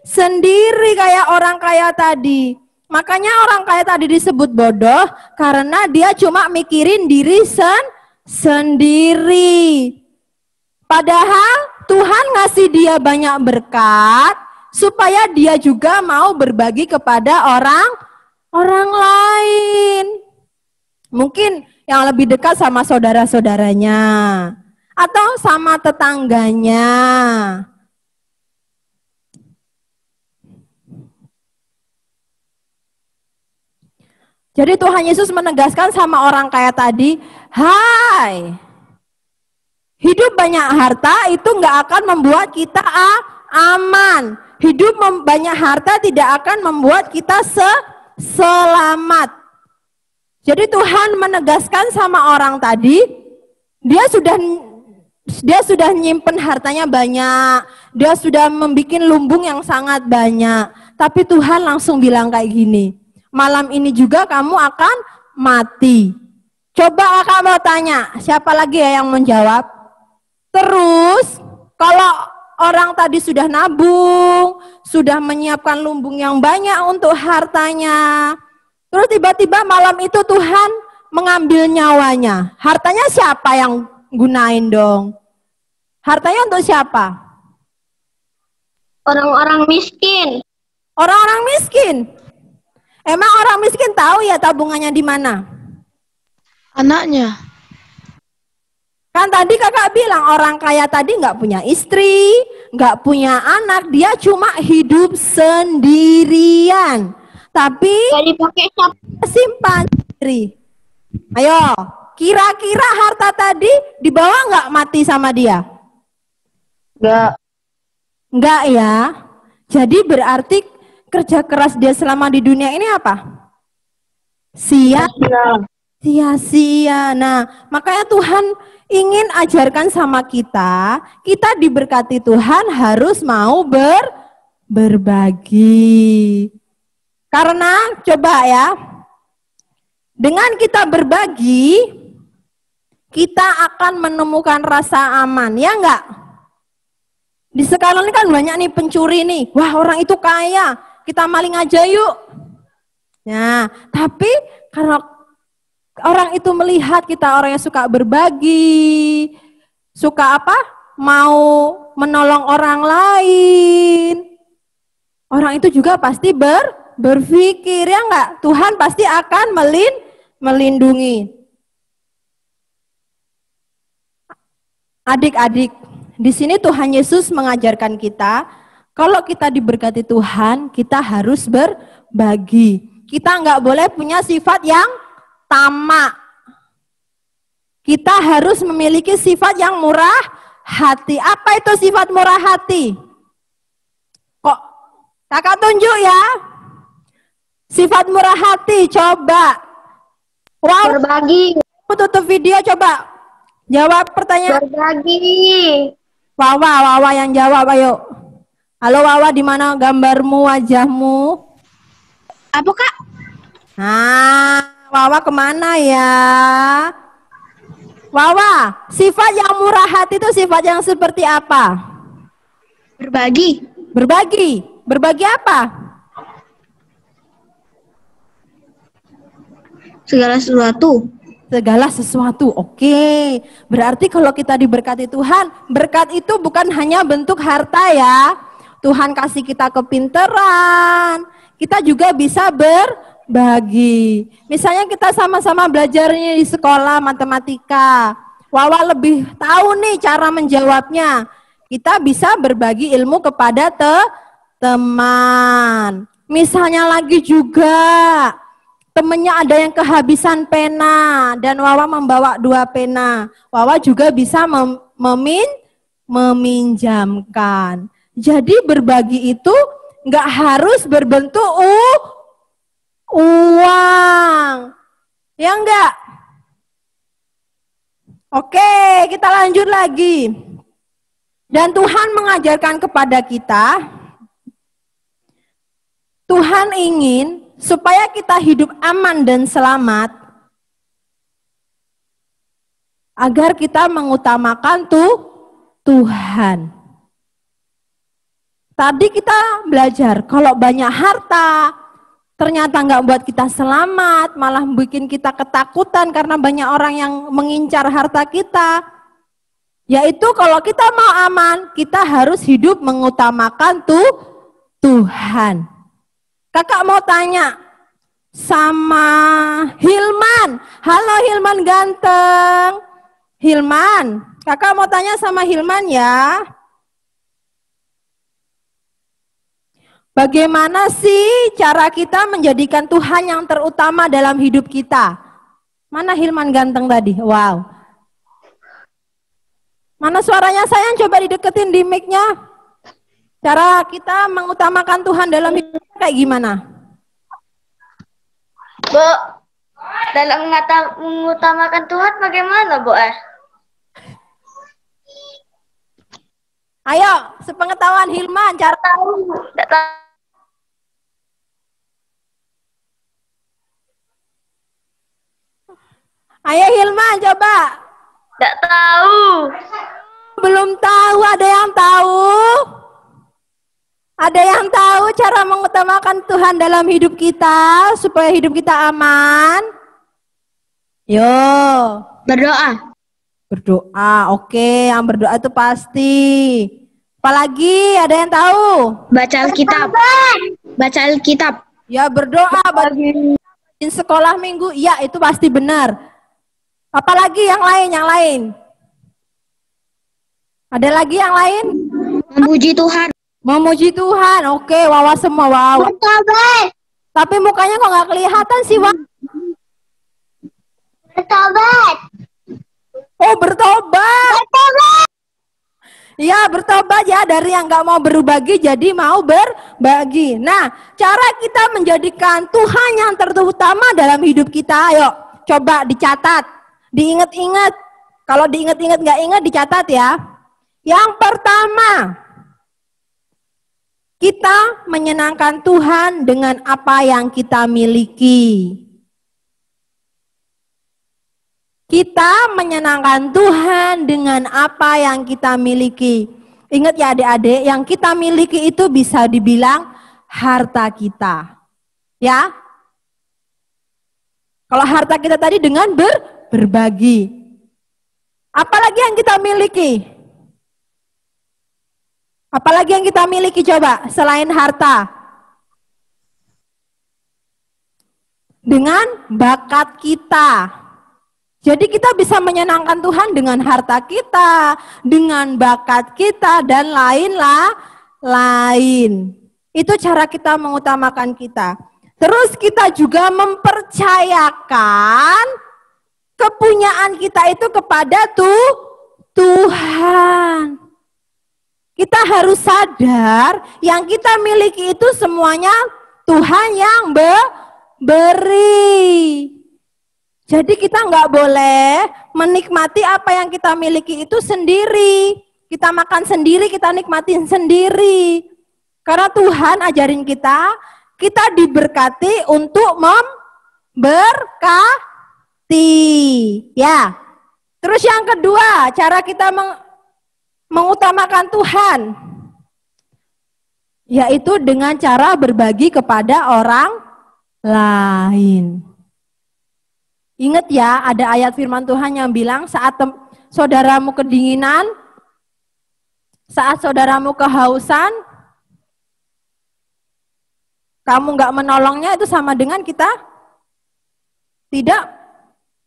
sendiri kayak orang kaya tadi. Makanya orang kaya tadi disebut bodoh karena dia cuma mikirin diri sendiri. Padahal Tuhan ngasih dia banyak berkat supaya dia juga mau berbagi kepada orang lain. Mungkin yang lebih dekat sama saudara-saudaranya atau sama tetangganya. Jadi Tuhan Yesus menegaskan sama orang kaya tadi, hai, hidup banyak harta itu nggak akan membuat kita aman. Hidup banyak harta tidak akan membuat kita selamat. Jadi Tuhan menegaskan sama orang tadi, dia sudah nyimpen hartanya banyak, dia sudah membuat lumbung yang sangat banyak. Tapi Tuhan langsung bilang kayak gini, malam ini juga kamu akan mati. Coba kakak mau tanya, siapa lagi ya yang menjawab? Terus, kalau orang tadi sudah nabung, sudah menyiapkan lumbung yang banyak untuk hartanya, terus tiba-tiba malam itu Tuhan mengambil nyawanya. Hartanya siapa yang gunain dong? Hartanya untuk siapa? Orang-orang miskin. Orang-orang miskin. Emang orang miskin tahu ya tabungannya di mana? Anaknya. Kan tadi kakak bilang orang kaya tadi nggak punya istri, nggak punya anak, dia cuma hidup sendirian. Tapi Gak dipakai siapa? simpan sendiri. Ayo, kira-kira harta tadi dibawa nggak mati sama dia? Nggak ya. Jadi berarti kerja keras dia selama di dunia ini apa? Sia-sia. Nah, makanya Tuhan ingin ajarkan sama kita diberkati Tuhan harus mau berbagi. Karena coba ya, dengan kita berbagi, kita akan menemukan rasa aman, ya enggak? Di sekarang ini kan banyak nih pencuri nih, wah orang itu kaya, kita maling aja yuk. Nah, tapi karena orang itu melihat kita orang yang suka berbagi, suka apa? Mau menolong orang lain. Orang itu juga pasti berpikir, ya enggak? Tuhan pasti akan melindungi. Adik-adik, di sini Tuhan Yesus mengajarkan kita, kalau kita diberkati Tuhan, kita harus berbagi. Kita enggak boleh punya sifat yang tamak. Kita harus memiliki sifat yang murah hati. Apa itu sifat murah hati? Kok kakak tunjuk ya? Sifat murah hati, coba. Wow. Berbagi. Tutup video, coba. Jawab pertanyaan. Berbagi. Wawa yang jawab, ayo. Halo Wawa, di mana gambarmu, wajahmu? Apa kak? Nah, Wawa kemana ya? Wawa, sifat yang murah hati itu sifat yang seperti apa? Berbagi. Berbagi. Berbagi apa? Segala sesuatu. Segala sesuatu. Oke. Berarti kalau kita diberkati Tuhan, berkat itu bukan hanya bentuk harta ya. Tuhan kasih kita kepintaran. Kita juga bisa berbagi. Misalnya kita sama-sama belajarnya di sekolah matematika. Wawa lebih tahu nih cara menjawabnya. Kita bisa berbagi ilmu kepada teman. Misalnya lagi juga temennya ada yang kehabisan pena dan Wawa membawa 2 pena. Wawa juga bisa meminjamkan. Jadi berbagi itu nggak harus berbentuk uang. Ya enggak? Oke, kita lanjut lagi. Dan Tuhan mengajarkan kepada kita, Tuhan ingin supaya kita hidup aman dan selamat, agar kita mengutamakan Tuhan. Tadi kita belajar, kalau banyak harta, ternyata nggak buat kita selamat, malah bikin kita ketakutan karena banyak orang yang mengincar harta kita. Yaitu kalau kita mau aman, kita harus hidup mengutamakan Tuhan. Kakak mau tanya sama Hilman. Halo Hilman ganteng. Hilman, kakak mau tanya sama Hilman ya. Bagaimana sih cara kita menjadikan Tuhan yang terutama dalam hidup kita? Mana Hilman ganteng tadi? Wow. Mana suaranya sayang? Coba dideketin di mic-nya. Cara kita mengutamakan Tuhan dalam hidup kayak gimana? Bu, dalam mengutamakan Tuhan bagaimana, Bu? Ayo, sepengetahuan Hilman, cara Tidak tahu. Ayo Hilman, coba. Tidak tahu. Belum tahu, ada yang tahu? Ada yang tahu cara mengutamakan Tuhan dalam hidup kita supaya hidup kita aman? Yo, Berdoa. berdoa. Oke, yang berdoa itu pasti. Apalagi ada yang tahu? Baca Alkitab. Baca Alkitab. Ya berdoa bagi sekolah minggu. Ya itu pasti benar. Apalagi yang lain, yang lain? Ada lagi yang lain? Memuji Tuhan. Memuji Tuhan. Oke, Wawa semua wow. Bertobat. Tapi mukanya kok nggak kelihatan sih, Wawa? Bertobat. Oh, bertobat. Bertobat. Ya, bertobat ya, dari yang nggak mau berbagi jadi mau berbagi. Nah, cara kita menjadikan Tuhan yang terutama dalam hidup kita, ayo coba dicatat, diingat-ingat. Kalau diingat-ingat nggak ingat dicatat ya. Yang pertama, kita menyenangkan Tuhan dengan apa yang kita miliki. Kita menyenangkan Tuhan dengan apa yang kita miliki. Ingat ya adik-adik, yang kita miliki itu bisa dibilang harta kita. Ya. Kalau harta kita tadi dengan berbagi. Apalagi yang kita miliki? Apalagi yang kita miliki coba selain harta? Dengan bakat kita. Jadi kita bisa menyenangkan Tuhan dengan harta kita, dengan bakat kita, dan lain. Itu cara kita mengutamakan kita. Terus kita juga mempercayakan kepunyaan kita itu kepada Tuhan. Kita harus sadar yang kita miliki itu semuanya Tuhan yang beri. Jadi kita nggak boleh menikmati apa yang kita miliki itu sendiri. Kita makan sendiri, kita nikmatin sendiri. Karena Tuhan ajarin kita diberkati untuk memberkati. Ya. Terus yang kedua, cara kita mengutamakan Tuhan, yaitu dengan cara berbagi kepada orang lain. Ingat ya, ada ayat firman Tuhan yang bilang saat saudaramu kedinginan, saat saudaramu kehausan, kamu nggak menolongnya itu sama dengan kita tidak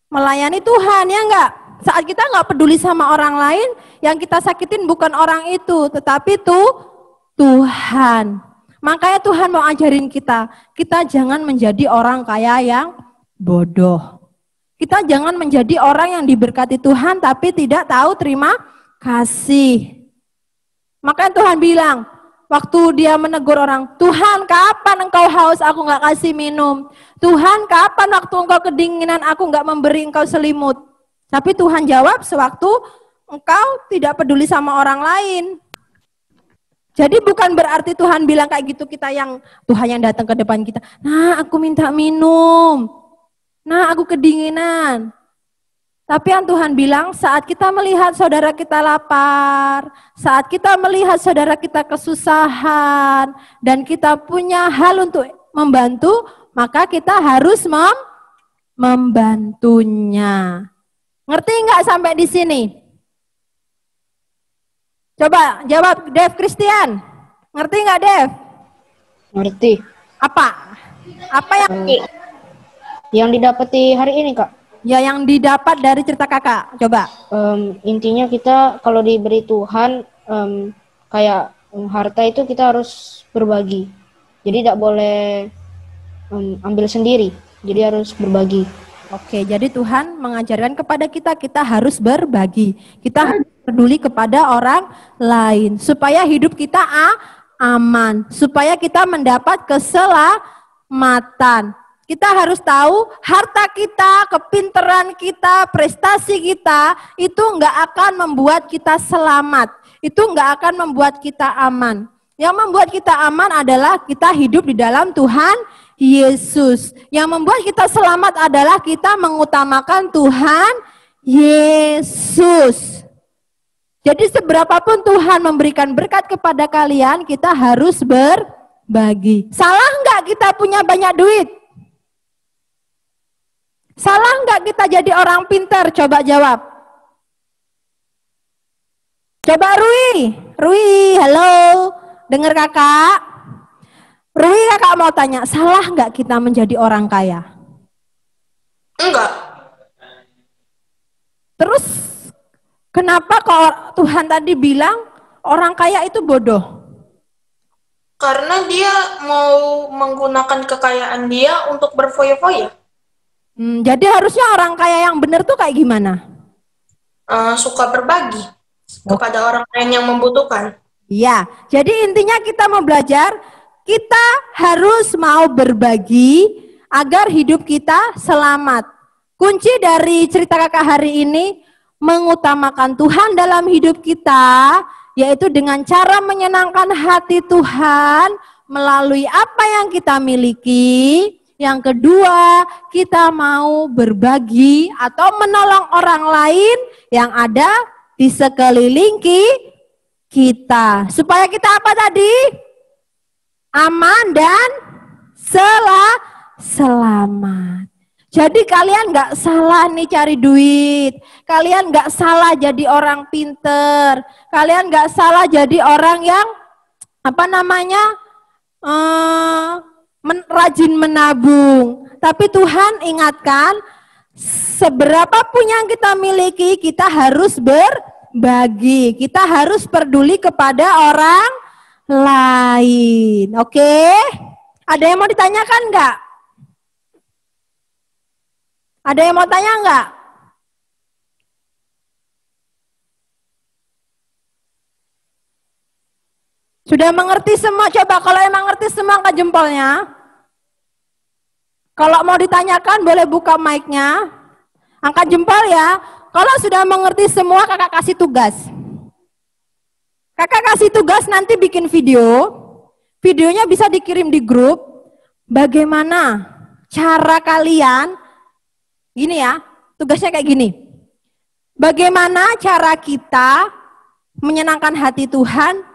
melayani Tuhan, ya enggak? Saat kita nggak peduli sama orang lain, yang kita sakitin bukan orang itu, tetapi Tuhan. Makanya Tuhan mau ajarin kita jangan menjadi orang kaya yang bodoh. Kita jangan menjadi orang yang diberkati Tuhan tapi tidak tahu terima kasih. Makanya Tuhan bilang, waktu dia menegur orang, Tuhan kapan engkau haus aku nggak kasih minum? Tuhan kapan waktu engkau kedinginan aku nggak memberi engkau selimut? Tapi Tuhan jawab sewaktu engkau tidak peduli sama orang lain. Jadi bukan berarti Tuhan bilang kayak gitu Tuhan yang datang ke depan kita, nah aku minta minum. Nah, aku kedinginan. Tapi yang Tuhan bilang, saat kita melihat saudara kita lapar, saat kita melihat saudara kita kesusahan, dan kita punya hal untuk membantu, maka kita harus membantunya. Ngerti nggak sampai di sini? Coba jawab, Dev Christian. Ngerti nggak, Dev? Ngerti. Apa? Apa yang didapati hari ini, Kak? Ya, yang didapat dari cerita kakak. Coba. Intinya kita kalau diberi Tuhan, kayak harta itu kita harus berbagi. Jadi tidak boleh ambil sendiri. Jadi harus berbagi. Oke, jadi Tuhan mengajarkan kepada kita harus berbagi. Kita harus peduli kepada orang lain. Supaya hidup kita aman. Supaya kita mendapat keselamatan. kita harus tahu harta kita, kepintaran kita, prestasi kita itu nggak akan membuat kita selamat. Itu nggak akan membuat kita aman. Yang membuat kita aman adalah kita hidup di dalam Tuhan Yesus. Yang membuat kita selamat adalah kita mengutamakan Tuhan Yesus. Jadi seberapapun Tuhan memberikan berkat kepada kalian, kita harus berbagi. Salah nggak kita punya banyak duit? Salah nggak kita jadi orang pintar? Coba jawab. Coba Rui, halo. Dengar kakak? Rui, kakak mau tanya, salah nggak kita menjadi orang kaya? Enggak. Terus kenapa kok Tuhan tadi bilang orang kaya itu bodoh? Karena dia mau menggunakan kekayaan dia untuk berfoya-foya. Jadi harusnya orang kaya yang benar tuh kayak gimana? Suka berbagi kepada orang lain yang membutuhkan. Iya, jadi intinya kita mau belajar, kita harus mau berbagi agar hidup kita selamat. Kunci dari cerita kakak hari ini, mengutamakan Tuhan dalam hidup kita, yaitu dengan cara menyenangkan hati Tuhan melalui apa yang kita miliki. Yang kedua, kita mau berbagi atau menolong orang lain yang ada di sekeliling kita. Supaya kita apa tadi? Aman dan selamat. Jadi kalian nggak salah nih cari duit. Kalian nggak salah jadi orang pinter. Kalian nggak salah jadi orang yang rajin menabung. Tapi Tuhan ingatkan, seberapapun yang kita miliki, kita harus berbagi. Kita harus peduli kepada orang lain. Oke? Ada yang mau ditanyakan nggak? Ada yang mau tanya nggak? Sudah mengerti semua? Coba kalau emang ngerti semua angkat jempolnya. Kalau mau ditanyakan boleh buka mic-nya. Angkat jempol ya. Kalau sudah mengerti semua, kakak kasih tugas. Kakak kasih tugas nanti bikin video. Videonya bisa dikirim di grup. Bagaimana cara kalian, gini ya, tugasnya kayak gini. Bagaimana cara kita menyenangkan hati Tuhan?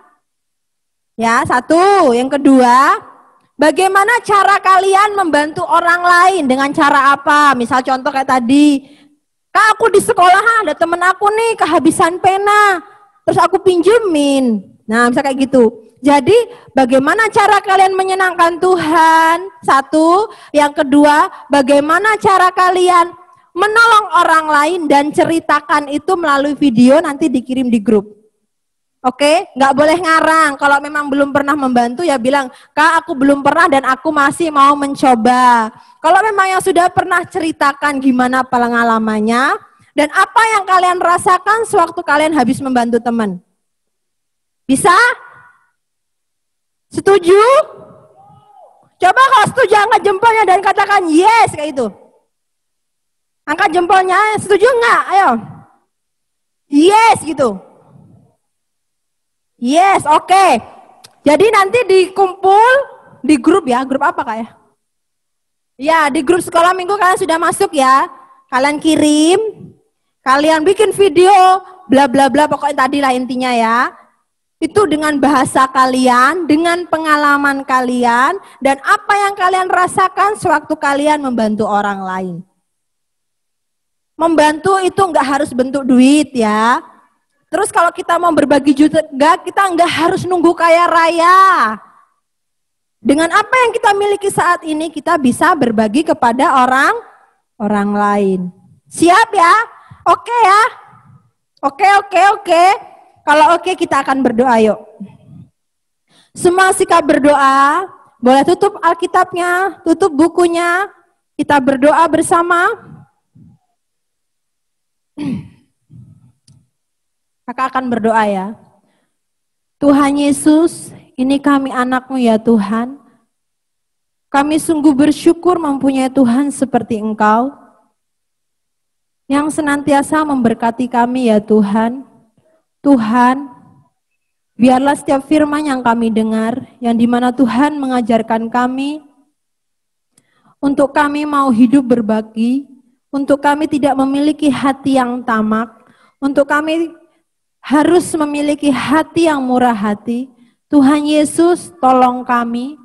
Ya, satu. Yang kedua, bagaimana cara kalian membantu orang lain dengan cara apa? Misal contoh kayak tadi, Kak, aku di sekolah ada temen aku nih kehabisan pena, terus aku pinjemin. Nah, misal kayak gitu. Jadi, bagaimana cara kalian menyenangkan Tuhan? Satu. Yang kedua, bagaimana cara kalian menolong orang lain dan ceritakan itu melalui video nanti dikirim di grup. Oke, nggak boleh ngarang. Kalau memang belum pernah membantu ya bilang, Kak, aku belum pernah dan aku masih mau mencoba. Kalau memang yang sudah pernah, ceritakan gimana pengalamannya dan apa yang kalian rasakan sewaktu kalian habis membantu teman. Bisa? Setuju? Coba kalau setuju angkat jempolnya dan katakan yes kayak itu. Angkat jempolnya, setuju nggak? Ayo. Yes gitu. Yes, oke. Jadi nanti dikumpul di grup ya, grup apa Kak ya? Ya, di grup sekolah minggu kalian sudah masuk ya. Kalian kirim, kalian bikin video, bla bla bla, pokoknya tadi lah intinya ya. Itu dengan bahasa kalian, dengan pengalaman kalian, dan apa yang kalian rasakan sewaktu kalian membantu orang lain. Membantu itu nggak harus bentuk duit ya. Terus kalau kita mau berbagi juga, kita nggak harus nunggu kaya raya. Dengan apa yang kita miliki saat ini, kita bisa berbagi kepada orang lain. Siap ya? Oke ya? Oke. Kalau oke, kita akan berdoa yuk. Semua sikap berdoa, boleh tutup Alkitabnya, tutup bukunya, kita berdoa bersama. Kakak akan berdoa ya. Tuhan Yesus, ini kami anak-Mu ya Tuhan. Kami sungguh bersyukur mempunyai Tuhan seperti Engkau, yang senantiasa memberkati kami ya Tuhan. Tuhan, biarlah setiap firman yang kami dengar, yang dimana Tuhan mengajarkan kami, untuk kami mau hidup berbagi, untuk kami tidak memiliki hati yang tamak, untuk kami harus memiliki hati yang murah hati. Tuhan Yesus, tolong kami.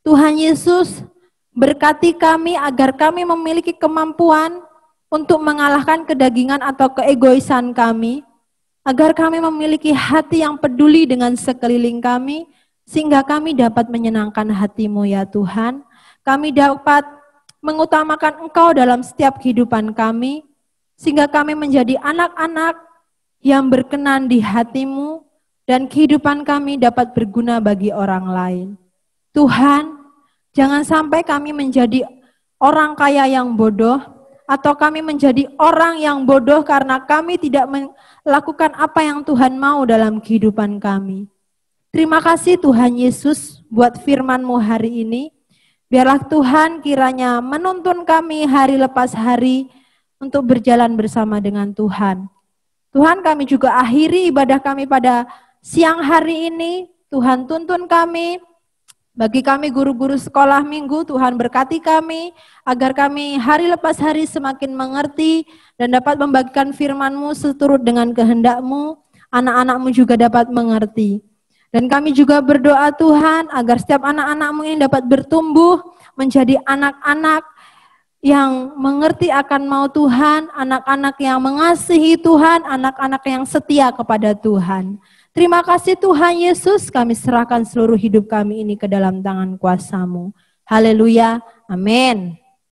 Tuhan Yesus, berkati kami agar kami memiliki kemampuan untuk mengalahkan kedagingan atau keegoisan kami, agar kami memiliki hati yang peduli dengan sekeliling kami, sehingga kami dapat menyenangkan hati-Mu ya Tuhan. Kami dapat mengutamakan Engkau dalam setiap kehidupan kami, sehingga kami menjadi anak-anak yang berkenan di hati-Mu, dan kehidupan kami dapat berguna bagi orang lain. Tuhan, jangan sampai kami menjadi orang kaya yang bodoh, atau kami menjadi orang yang bodoh karena kami tidak melakukan apa yang Tuhan mau dalam kehidupan kami. Terima kasih Tuhan Yesus buat firman-Mu hari ini. Biarlah Tuhan kiranya menuntun kami hari lepas hari untuk berjalan bersama dengan Tuhan. Tuhan, kami juga akhiri ibadah kami pada siang hari ini. Tuhan, tuntun kami. Bagi kami guru-guru sekolah minggu, Tuhan berkati kami, agar kami hari lepas hari semakin mengerti dan dapat membagikan firman-Mu seturut dengan kehendak-Mu, anak-anak-Mu juga dapat mengerti. Dan kami juga berdoa Tuhan, agar setiap anak-anak-Mu ini dapat bertumbuh menjadi anak-anak yang mengerti akan mau Tuhan, anak-anak yang mengasihi Tuhan, anak-anak yang setia kepada Tuhan. Terima kasih Tuhan Yesus, kami serahkan seluruh hidup kami ini ke dalam tangan kuasa-Mu. Haleluya, amin.